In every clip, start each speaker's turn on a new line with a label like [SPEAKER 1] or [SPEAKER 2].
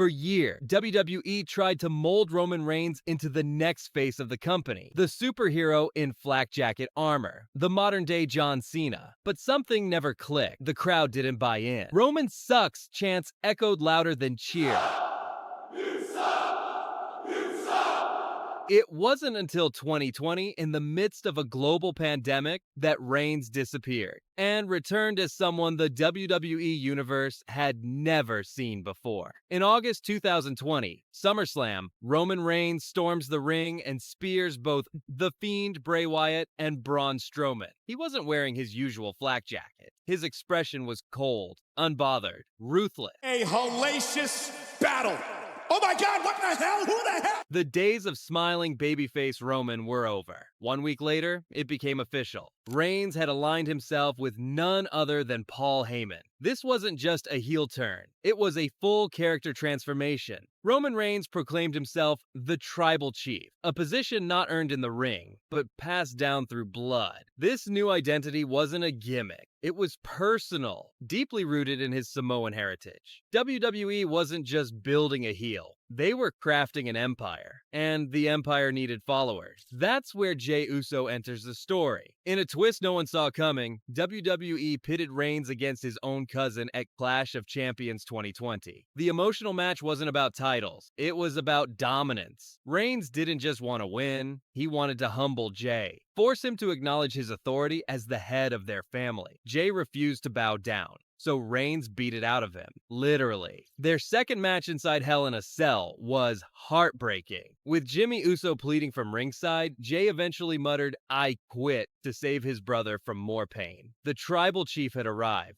[SPEAKER 1] For years, WWE tried to mold Roman Reigns into the next face of the company, the superhero in flak jacket armor, the modern-day John Cena. But something never clicked. The crowd didn't buy in. "Roman sucks" chants echoed louder than cheers. It wasn't until 2020, in the midst of a global pandemic, that Reigns disappeared and returned as someone the WWE Universe had never seen before. In August 2020, SummerSlam, Roman Reigns storms the ring and spears both The Fiend Bray Wyatt and Braun Strowman. He wasn't wearing his usual flak jacket. His expression was cold, unbothered, ruthless.
[SPEAKER 2] A hellacious battle. Oh my God, what the hell? Who the hell?
[SPEAKER 1] The days of smiling babyface Roman were over. 1 week later, it became official. Reigns had aligned himself with none other than Paul Heyman. This wasn't just a heel turn. It was a full character transformation. Roman Reigns proclaimed himself the Tribal Chief, a position not earned in the ring, but passed down through blood. This new identity wasn't a gimmick. It was personal, deeply rooted in his Samoan heritage. WWE wasn't just building a heel. They were crafting an empire, and the empire needed followers. That's where Jey Uso enters the story. In a twist no one saw coming, WWE pitted Reigns against his own cousin at Clash of Champions 2020. The emotional match wasn't about titles, it was about dominance. Reigns didn't just want to win, he wanted to humble Jey, force him to acknowledge his authority as the head of their family. Jey refused to bow down, so Reigns beat it out of him, literally. Their second match inside Hell in a Cell was heartbreaking. With Jimmy Uso pleading from ringside, Jey eventually muttered, "I quit," to save his brother from more pain. The Tribal Chief had arrived,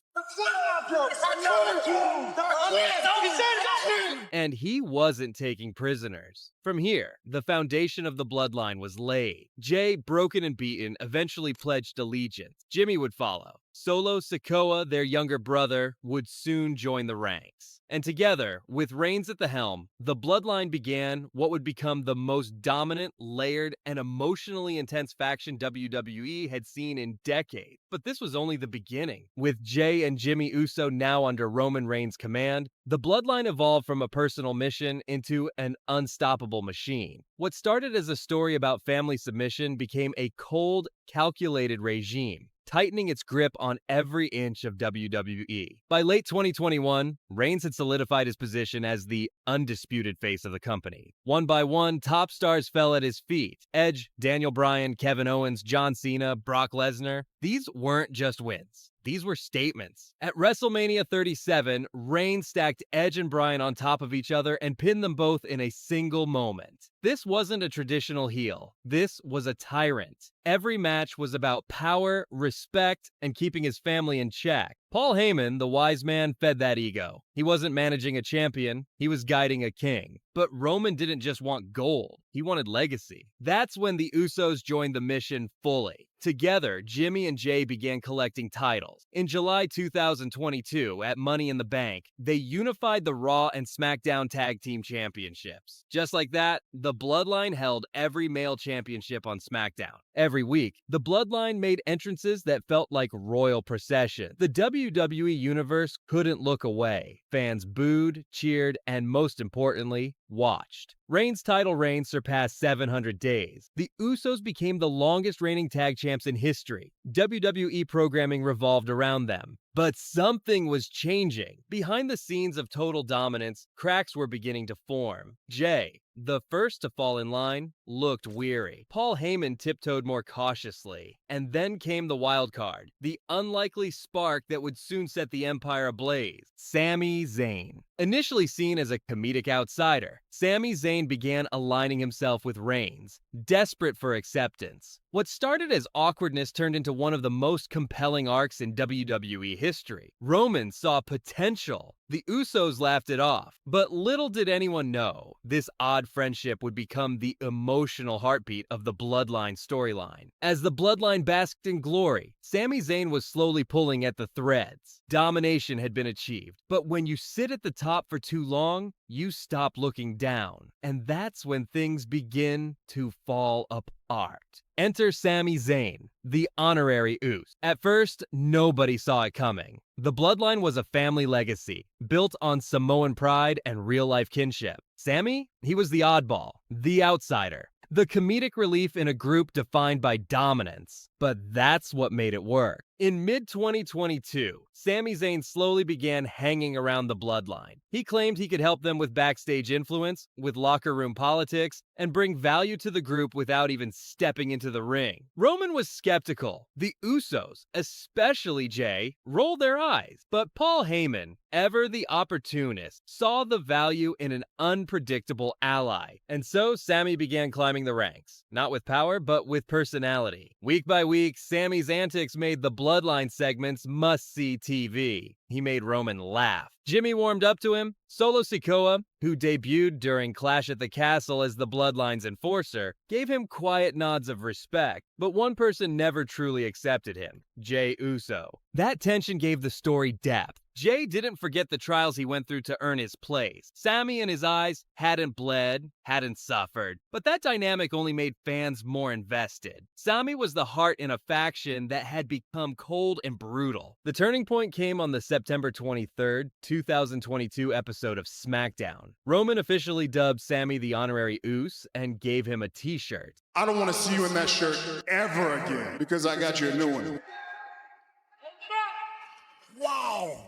[SPEAKER 1] and he wasn't taking prisoners. From here, the foundation of the bloodline was laid. Jey, broken and beaten, eventually pledged allegiance. Jimmy would follow. Solo Sikoa, their younger brother, would soon join the ranks. And together, with Reigns at the helm, the bloodline began what would become the most dominant, layered, and emotionally intense faction WWE had seen in decades. But this was only the beginning. With Jey and Jimmy Uso now under Roman Reigns' command, the bloodline evolved from a personal mission into an unstoppable machine. What started as a story about family submission became a cold, calculated regime, tightening its grip on every inch of WWE. By late 2021, Reigns had solidified his position as the undisputed face of the company. One by one, top stars fell at his feet. Edge, Daniel Bryan, Kevin Owens, John Cena, Brock Lesnar. These weren't just wins. These were statements. At WrestleMania 37, Reigns stacked Edge and Bryan on top of each other and pinned them both in a single moment. This wasn't a traditional heel. This was a tyrant. Every match was about power, respect, and keeping his family in check. Paul Heyman, the wise man, fed that ego. He wasn't managing a champion, he was guiding a king. But Roman didn't just want gold, he wanted legacy. That's when the Usos joined the mission fully. Together, Jimmy and Jey began collecting titles. In July 2022, at Money in the Bank, they unified the Raw and SmackDown Tag Team Championships. Just like that, the Bloodline held every male championship on SmackDown. Every week, the Bloodline made entrances that felt like royal procession. The WWE Universe couldn't look away. Fans booed, cheered, and most importantly, watched. Reigns' title reign surpassed 700 days. The Usos became the longest reigning tag champs in history. WWE programming revolved around them. But something was changing. Behind the scenes of total dominance, cracks were beginning to form. Jey, the first to fall in line, looked weary. Paul Heyman tiptoed more cautiously. And then came the wild card, the unlikely spark that would soon set the empire ablaze: Sami Zayn. Initially seen as a comedic outsider, Sami Zayn began aligning himself with Reigns, desperate for acceptance. What started as awkwardness turned into one of the most compelling arcs in WWE history. Roman saw potential. The Usos laughed it off. But little did anyone know, this odd friendship would become the emotional heartbeat of the Bloodline storyline. As the Bloodline basked in glory, Sami Zayn was slowly pulling at the threads. Domination had been achieved. But when you sit at the top for too long, you stop looking down. And that's when things begin to fall apart. art. Enter Sami Zayn, the honorary Uso. At first, nobody saw it coming. The Bloodline was a family legacy, built on Samoan pride and real-life kinship. Sami? He was the oddball, the outsider, the comedic relief in a group defined by dominance. But that's what made it work. In mid-2022, Sami Zayn slowly began hanging around the Bloodline. He claimed he could help them with backstage influence, with locker room politics, and bring value to the group without even stepping into the ring. Roman was skeptical. The Usos, especially Jay, rolled their eyes. But Paul Heyman, ever the opportunist, saw the value in an unpredictable ally. And so Sami began climbing the ranks. Not with power, but with personality. Week by week, Sami's antics made the Bloodline segments must-see TV. He made Roman laugh. Jimmy warmed up to him. Solo Sikoa, who debuted during Clash at the Castle as the Bloodline's enforcer, gave him quiet nods of respect, but one person never truly accepted him, Jey Uso. That tension gave the story depth. Jay didn't forget the trials he went through to earn his place. Sami in his eyes hadn't bled, hadn't suffered, but that dynamic only made fans more invested. Sami was the heart in a faction that had become cold and brutal. The turning point came on the September 23rd, 2022 episode of SmackDown. Roman officially dubbed Sami the honorary Uso and gave him a t-shirt.
[SPEAKER 2] I don't want to see you in that shirt ever again because I got you a new one. Wow.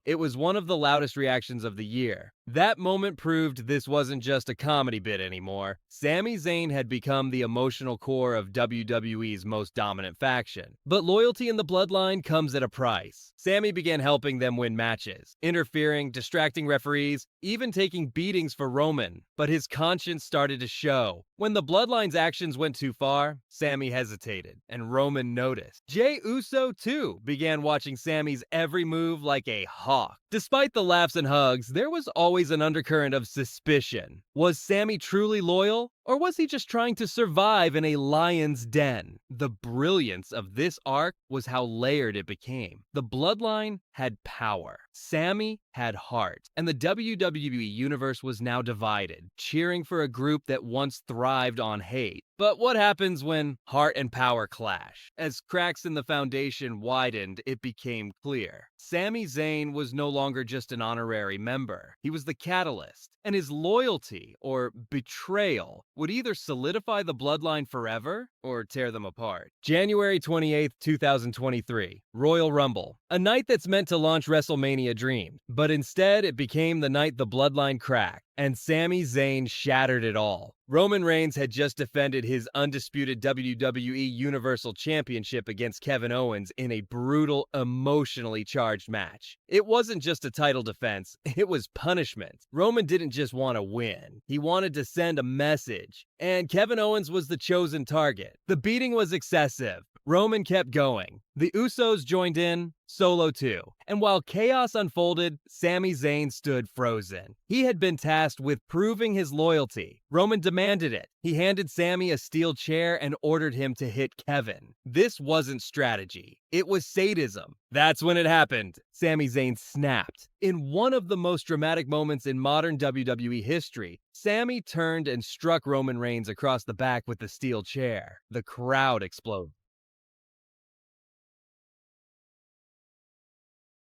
[SPEAKER 1] It was one of the loudest reactions of the year. That moment proved this wasn't just a comedy bit anymore. Sami Zayn had become the emotional core of WWE's most dominant faction. But loyalty in the Bloodline comes at a price. Sami began helping them win matches, interfering, distracting referees, even taking beatings for Roman. But his conscience started to show. When the Bloodline's actions went too far, Sami hesitated, and Roman noticed. Jey Uso, too, began watching Sami's every move like a hawk. Despite the laughs and hugs, there was always an undercurrent of suspicion. Was Sami truly loyal, or was he just trying to survive in a lion's den? The brilliance of this arc was how layered it became. The Bloodline had power. Sami had heart. And the WWE Universe was now divided, cheering for a group that once thrived on hate. But what happens when heart and power clash? As cracks in the foundation widened, it became clear. Sami Zayn was no longer just an honorary member. He was the catalyst. And his loyalty, or betrayal, would either solidify the Bloodline forever or tear them apart. January 28th, 2023, Royal Rumble. A night that's meant to launch WrestleMania dreams, but instead it became the night the Bloodline cracked, and Sami Zayn shattered it all. Roman Reigns had just defended his undisputed WWE Universal Championship against Kevin Owens in a brutal, emotionally charged match. It wasn't just a title defense, it was punishment. Roman didn't just want to win, he wanted to send a message. And Kevin Owens was the chosen target. The beating was excessive. Roman kept going. The Usos joined in, Solo too. And while chaos unfolded, Sami Zayn stood frozen. He had been tasked with proving his loyalty. Roman demanded it. He handed Sami a steel chair and ordered him to hit Kevin. This wasn't strategy. It was sadism. That's when it happened. Sami Zayn snapped. In one of the most dramatic moments in modern WWE history, Sami turned and struck Roman Reigns across the back with the steel chair. The crowd exploded.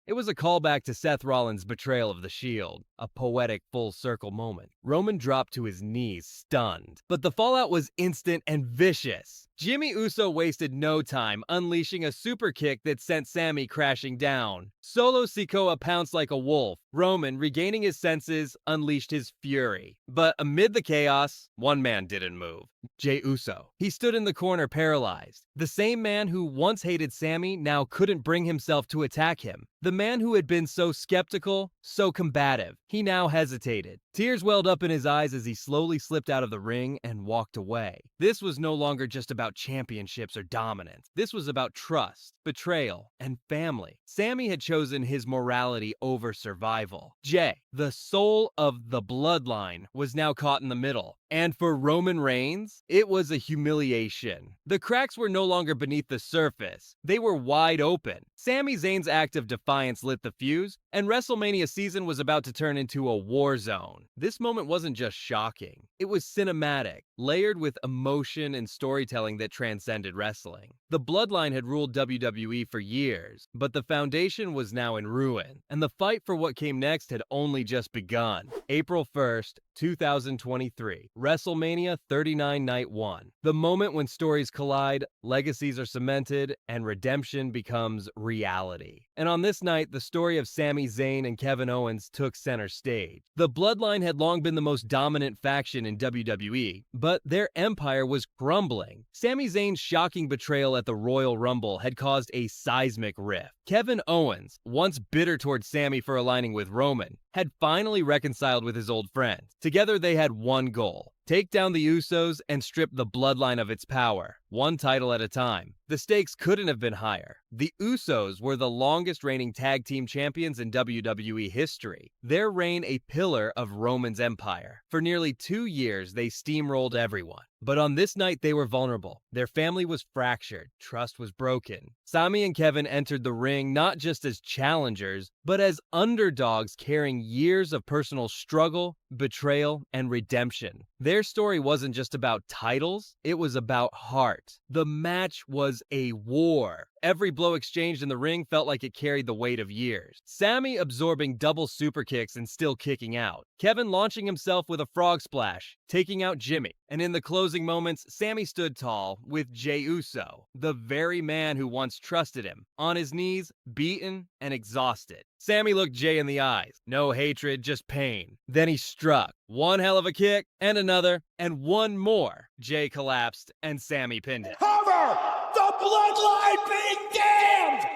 [SPEAKER 1] It was a callback to Seth Rollins' betrayal of the Shield, a poetic full-circle moment. Roman dropped to his knees, stunned. But the fallout was instant and vicious. Jimmy Uso wasted no time, unleashing a super kick that sent Sami crashing down. Solo Sikoa pounced like a wolf. Roman, regaining his senses, unleashed his fury. But amid the chaos, one man didn't move. Jey Uso. He stood in the corner paralyzed. The same man who once hated Sami now couldn't bring himself to attack him. The man who had been so skeptical, so combative, he now hesitated. Tears welled up in his eyes as he slowly slipped out of the ring and walked away. This was no longer just about about championships or dominance. This was about trust, betrayal, and family. Sami had chosen his morality over survival. Jay, the soul of the bloodline, was now caught in the middle. And for Roman Reigns, it was a humiliation. The cracks were no longer beneath the surface. They were wide open. Sami Zayn's act of defiance lit the fuse, and WrestleMania season was about to turn into a war zone. This moment wasn't just shocking. It was cinematic, layered with emotion and storytelling that transcended wrestling. The bloodline had ruled WWE for years, but the foundation was now in ruin, and the fight for what came next had only just begun. April 1st, 2023, WrestleMania 39 Night 1. The moment when stories collide, legacies are cemented, and redemption becomes reality. And on this night, the story of Sami Zayn and Kevin Owens took center stage. The Bloodline had long been the most dominant faction in WWE, but their empire was crumbling. Sami Zayn's shocking betrayal at the Royal Rumble had caused a seismic rift. Kevin Owens, once bitter towards Sami for aligning with Roman, had finally reconciled with his old friends. Together they had one goal: take down the Usos and strip the bloodline of its power, one title at a time. The stakes couldn't have been higher. The Usos were the longest reigning tag team champions in WWE history, their reign a pillar of Roman's empire. For nearly 2 years, they steamrolled everyone. But on this night, they were vulnerable. Their family was fractured. Trust was broken. Sami and Kevin entered the ring not just as challengers, but as underdogs carrying years of personal struggle, betrayal, and redemption. Their story wasn't just about titles, it was about heart. The match was a war. Every blow exchanged in the ring felt like it carried the weight of years. Sami absorbing double super kicks and still kicking out. Kevin launching himself with a frog splash, taking out Jimmy. And in the closing moments, Sami stood tall with Jey Uso, the very man who once trusted him, on his knees, beaten and exhausted. Sami looked Jey in the eyes. No hatred, just pain. Then he struck. One hell of a kick, and another, and one more. Jey collapsed, and Sami pinned him.
[SPEAKER 2] Cover! The bloodline being damned!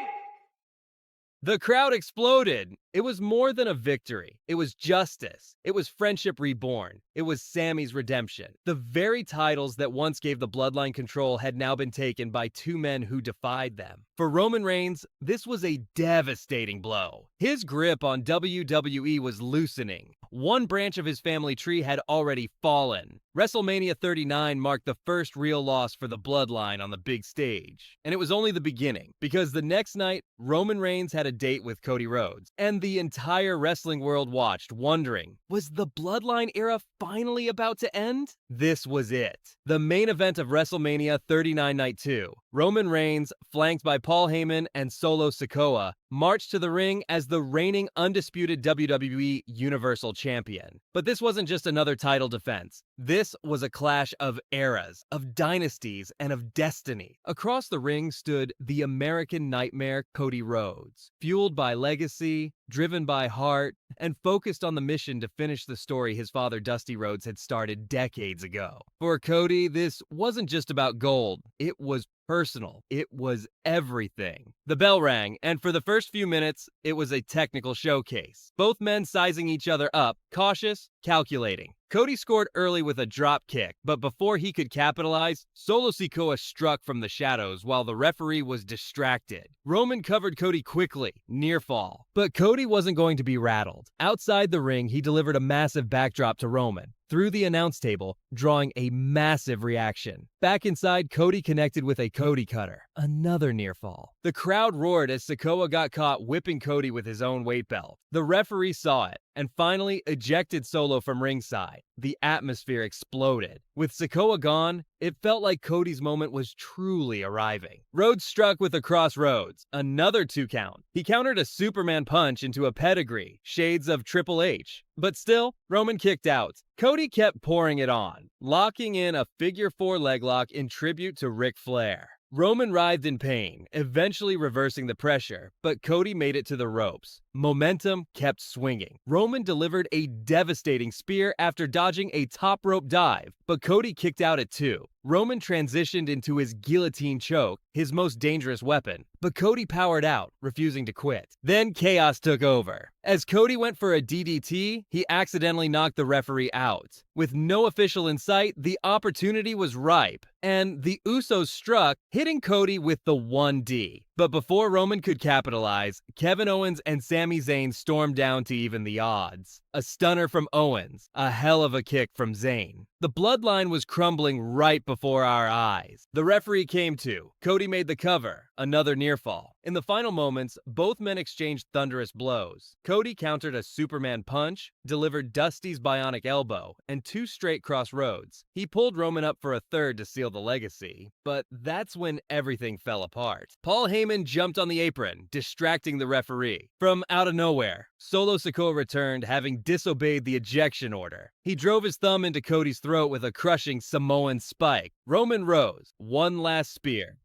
[SPEAKER 1] The crowd exploded. It was more than a victory. It was justice. It was friendship reborn. It was Sami's redemption. The very titles that once gave the bloodline control had now been taken by two men who defied them. For Roman Reigns, this was a devastating blow. His grip on WWE was loosening. One branch of his family tree had already fallen. WrestleMania 39 marked the first real loss for the bloodline on the big stage. And it was only the beginning, because the next night, Roman Reigns had a date with Cody Rhodes, and the entire wrestling world watched, wondering, was the bloodline era finally about to end? This was it. The main event of WrestleMania 39 Night 2. Roman Reigns, flanked by Paul Heyman and Solo Sikoa, marched to the ring as the reigning undisputed WWE Universal Champion. But this wasn't just another title defense. This was a clash of eras, of dynasties, and of destiny. Across the ring stood the American Nightmare Cody Rhodes, fueled by legacy, driven by heart, and focused on the mission to finish the story his father Dusty Rhodes had started decades ago. For Cody, this wasn't just about gold, it was personal. It was everything. The bell rang, and for the first few minutes, it was a technical showcase. Both men sizing each other up, cautious, calculating. Cody scored early with a drop kick, but before he could capitalize, Solo Sikoa struck from the shadows while the referee was distracted. Roman covered Cody quickly, near fall. But Cody wasn't going to be rattled. Outside the ring, he delivered a massive backdrop to Roman, through the announce table, drawing a massive reaction. Back inside, Cody connected with a Cody cutter, another near fall. The crowd roared as Sikoa got caught whipping Cody with his own weight belt. The referee saw it, and finally ejected Solo from ringside. The atmosphere exploded. With Sikoa gone, it felt like Cody's moment was truly arriving. Rhodes struck with a crossroads, another 2 count. He countered a Superman punch into a pedigree, shades of Triple H. But still, Roman kicked out. Cody kept pouring it on, locking in a figure 4 leg lock in tribute to Ric Flair. Roman writhed in pain, eventually reversing the pressure, but Cody made it to the ropes. Momentum kept swinging. Roman delivered a devastating spear after dodging a top rope dive, but Cody kicked out at 2. Roman transitioned into his guillotine choke, his most dangerous weapon, but Cody powered out, refusing to quit. Then chaos took over. As Cody went for a DDT, he accidentally knocked the referee out. With no official in sight, the opportunity was ripe, and the Usos struck, hitting Cody with the 1D. But before Roman could capitalize, Kevin Owens and Sami Zayn stormed down to even the odds. A stunner from Owens, a hell of a kick from Zayn. The bloodline was crumbling right before our eyes. The referee came to. Cody made the cover, another near fall. In the final moments, both men exchanged thunderous blows. Cody countered a Superman punch, delivered Dusty's bionic elbow, and 2 straight crossroads. He pulled Roman up for a third to seal the legacy, but that's when everything fell apart. Paul Heyman jumped on the apron, distracting the referee. From out of nowhere, Solo Sikoa returned, having disobeyed the ejection order. He drove his thumb into Cody's throat with a crushing Samoan spike. Roman rose, one last spear.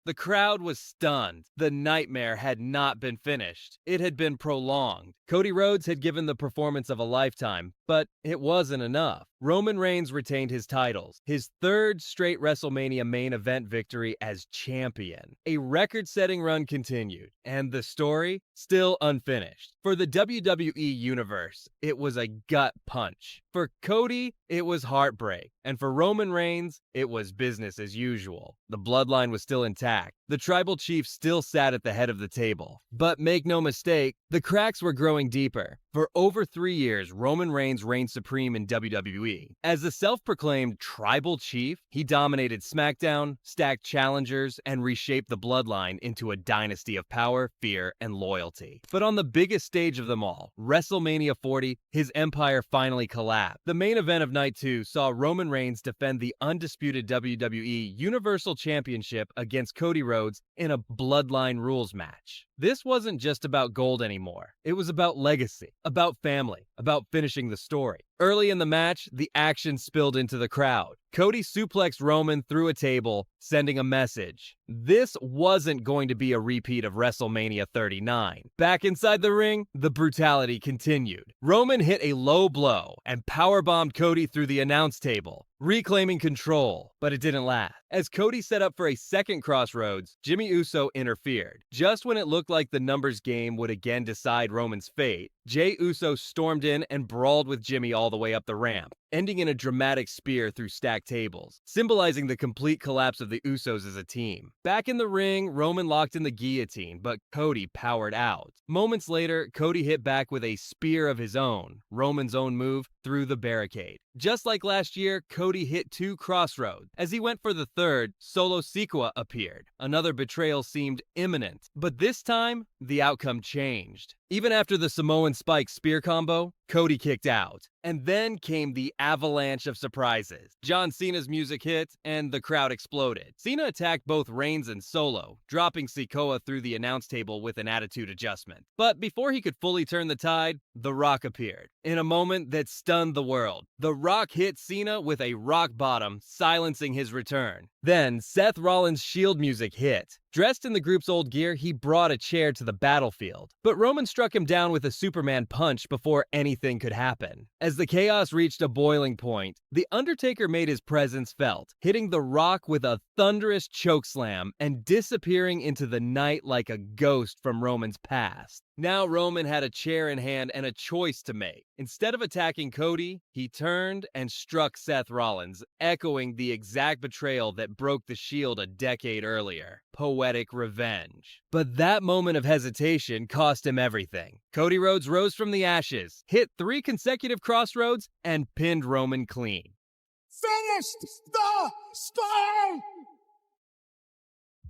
[SPEAKER 1] The crowd was stunned. The nightmare had not been finished. It had been prolonged. Cody Rhodes had given the performance of a lifetime, but it wasn't enough. Roman Reigns retained his titles, his 3rd straight WrestleMania main event victory as champion. A record-setting run continued, and the story still unfinished. For the WWE Universe, it was a gut punch. For Cody, it was heartbreak. And for Roman Reigns, it was business as usual. The bloodline was still intact. The tribal chief still sat at the head of the table. But make no mistake, the cracks were growing deeper. For over 3 years, Roman Reigns reigned supreme in WWE. As the self-proclaimed tribal chief, he dominated SmackDown, stacked challengers, and reshaped the bloodline into a dynasty of power, fear, and loyalty. But on the biggest stage of them all, WrestleMania 40, his empire finally collapsed. The main event of Night 2 saw Roman Reigns defend the undisputed WWE Universal Championship against Cody Rhodes in a Bloodline Rules match. This wasn't just about gold anymore. It was about legacy, about family, about finishing the story. Early in the match, the action spilled into the crowd. Cody suplexed Roman through a table, sending a message. This wasn't going to be a repeat of WrestleMania 39. Back inside the ring, the brutality continued. Roman hit a low blow and powerbombed Cody through the announce table, reclaiming control, but it didn't last. As Cody set up for a second crossroads, Jimmy Uso interfered. Just when it looked like the numbers game would again decide Roman's fate, Jey Uso stormed in and brawled with Jimmy all the way up the ramp, ending in a dramatic spear through stacked tables, symbolizing the complete collapse of the Usos as a team. Back in the ring, Roman locked in the guillotine, but Cody powered out. Moments later, Cody hit back with a spear of his own, Roman's own move, through the barricade. Just like last year, Cody hit 2 crossroads. As he went for the third, Solo Sikoa appeared. Another betrayal seemed imminent, but this time, the outcome changed. Even after the Samoan Spike spear combo, Cody kicked out. And then came the avalanche of surprises. John Cena's music hit, and the crowd exploded. Cena attacked both Reigns and Solo, dropping Sikoa through the announce table with an attitude adjustment. But before he could fully turn the tide, The Rock appeared. In a moment that stunned the world, The Rock hit Cena with a rock bottom, silencing his return. Then, Seth Rollins' Shield music hit. Dressed in the group's old gear, he brought a chair to the battlefield. But Roman struck him down with a Superman punch before anything could happen. As the chaos reached a boiling point, The Undertaker made his presence felt, hitting The Rock with a thunderous chokeslam and disappearing into the night like a ghost from Roman's past. Now Roman had a chair in hand and a choice to make. Instead of attacking Cody, he turned and struck Seth Rollins, echoing the exact betrayal that broke the Shield a decade earlier. Poetic revenge. But that moment of hesitation cost him everything. Cody Rhodes rose from the ashes, hit 3 consecutive crossroads, and pinned Roman clean.
[SPEAKER 2] Finished the story!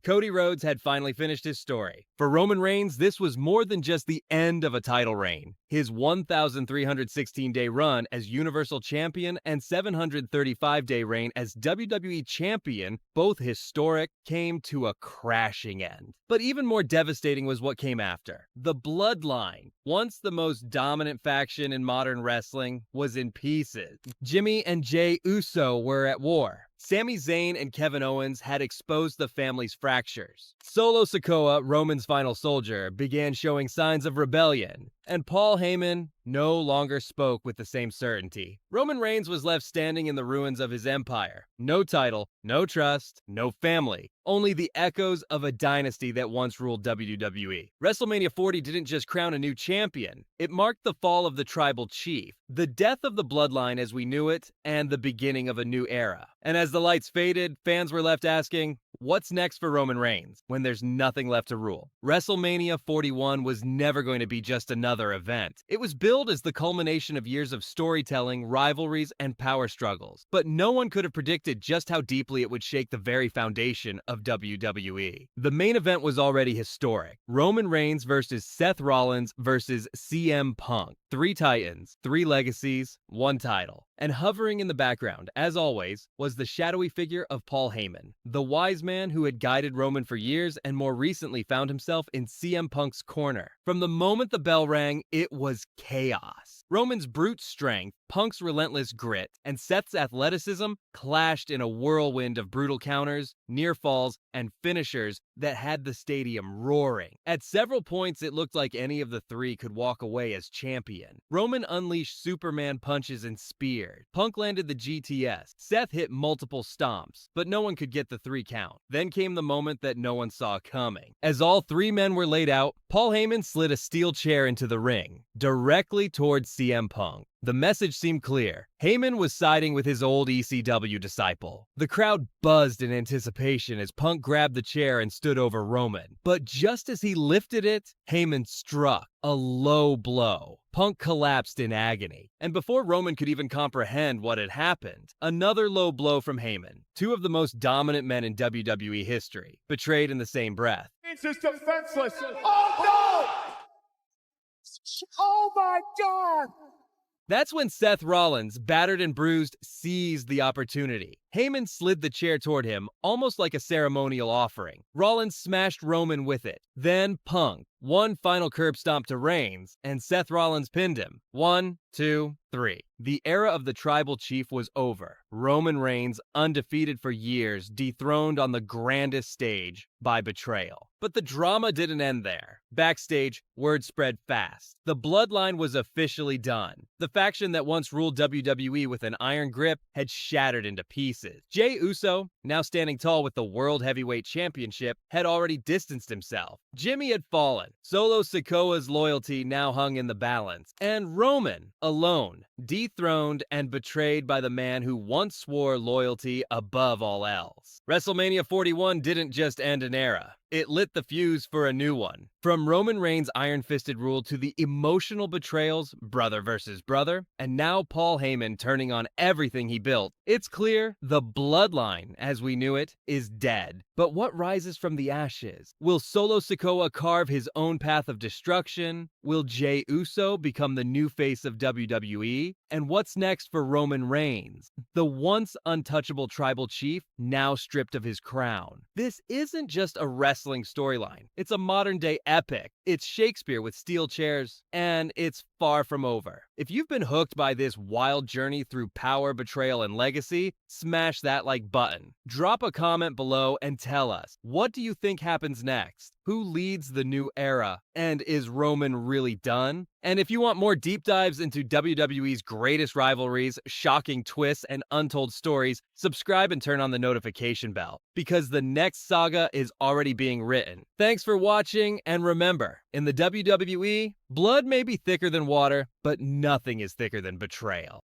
[SPEAKER 1] Cody Rhodes had finally finished his story. For Roman Reigns, this was more than just the end of a title reign. His 1,316-day run as Universal Champion and 735-day reign as WWE Champion, both historic, came to a crashing end. But even more devastating was what came after. The Bloodline, once the most dominant faction in modern wrestling, was in pieces. Jimmy and Jey Uso were at war. Sami Zayn and Kevin Owens had exposed the family's fractures. Solo Sikoa, Roman's final soldier, began showing signs of rebellion, and Paul Heyman no longer spoke with the same certainty. Roman Reigns was left standing in the ruins of his empire. No title, no trust, no family. Only the echoes of a dynasty that once ruled WWE. WrestleMania 40 didn't just crown a new champion. It marked the fall of the tribal chief, the death of the bloodline as we knew it, and the beginning of a new era. And as the lights faded, fans were left asking, what's next for Roman Reigns when there's nothing left to rule? WrestleMania 41 was never going to be just another event. It was billed as the culmination of years of storytelling, rivalries, and power struggles. But no one could have predicted just how deeply it would shake the very foundation of WWE. The main event was already historic. Roman Reigns versus Seth Rollins versus CM Punk. 3 titans, 3 legacies, 1 title. And hovering in the background, as always, was the shadowy figure of Paul Heyman, the wise man who had guided Roman for years and more recently found himself in CM Punk's corner. From the moment the bell rang, it was chaos. Roman's brute strength, Punk's relentless grit, and Seth's athleticism clashed in a whirlwind of brutal counters, near falls, and finishers that had the stadium roaring. At several points, it looked like any of the 3 could walk away as champion. Roman unleashed Superman punches and spears. Punk landed the GTS. Seth hit multiple stomps, but no one could get the 3 count. Then came the moment that no one saw coming. As all 3 men were laid out, Paul Heyman slid a steel chair into the ring, directly towards CM Punk. The message seemed clear. Heyman was siding with his old ECW disciple. The crowd buzzed in anticipation as Punk grabbed the chair and stood over Roman. But just as he lifted it, Heyman struck a low blow. Punk collapsed in agony. And before Roman could even comprehend what had happened, another low blow from Heyman. 2 of the most dominant men in WWE history, betrayed in the same breath.
[SPEAKER 2] It's just defenseless. Oh, no! Oh, my God!
[SPEAKER 1] That's when Seth Rollins, battered and bruised, seized the opportunity. Heyman slid the chair toward him, almost like a ceremonial offering. Rollins smashed Roman with it. Then Punk. 1 final curb stomp to Reigns, and Seth Rollins pinned him. 1, 2, 3. The era of the tribal chief was over. Roman Reigns, undefeated for years, dethroned on the grandest stage by Betrayal. But the drama didn't end there. Backstage, word spread fast. The bloodline was officially done. The faction that once ruled WWE with an iron grip had shattered into pieces. Jey Uso, now standing tall with the World Heavyweight Championship, had already distanced himself. Jimmy had fallen. Solo Sikoa's loyalty now hung in the balance. And Roman, alone, dethroned and betrayed by the man who once swore loyalty above all else. WrestleMania 41 didn't just end an era. It lit the fuse for a new one. From Roman Reigns' iron-fisted rule to the emotional betrayals, brother versus brother, and now Paul Heyman turning on everything he built, it's clear the bloodline, as we knew it, is dead. But what rises from the ashes? Will Solo Sikoa carve his own path of destruction? Will Jey Uso become the new face of WWE? And what's next for Roman Reigns, the once untouchable tribal chief, now stripped of his crown? This isn't just a wrestling storyline. It's a modern-day epic. It's Shakespeare with steel chairs, and it's far from over. If you've been hooked by this wild journey through power, betrayal, and legacy, smash that like button. Drop a comment below and tell us, what do you think happens next? Who leads the new era? And is Roman really done? And if you want more deep dives into WWE's greatest rivalries, shocking twists, and untold stories, subscribe and turn on the notification bell, because the next saga is already being written. Thanks for watching, and remember, in the WWE, blood may be thicker than water, but nothing is thicker than betrayal.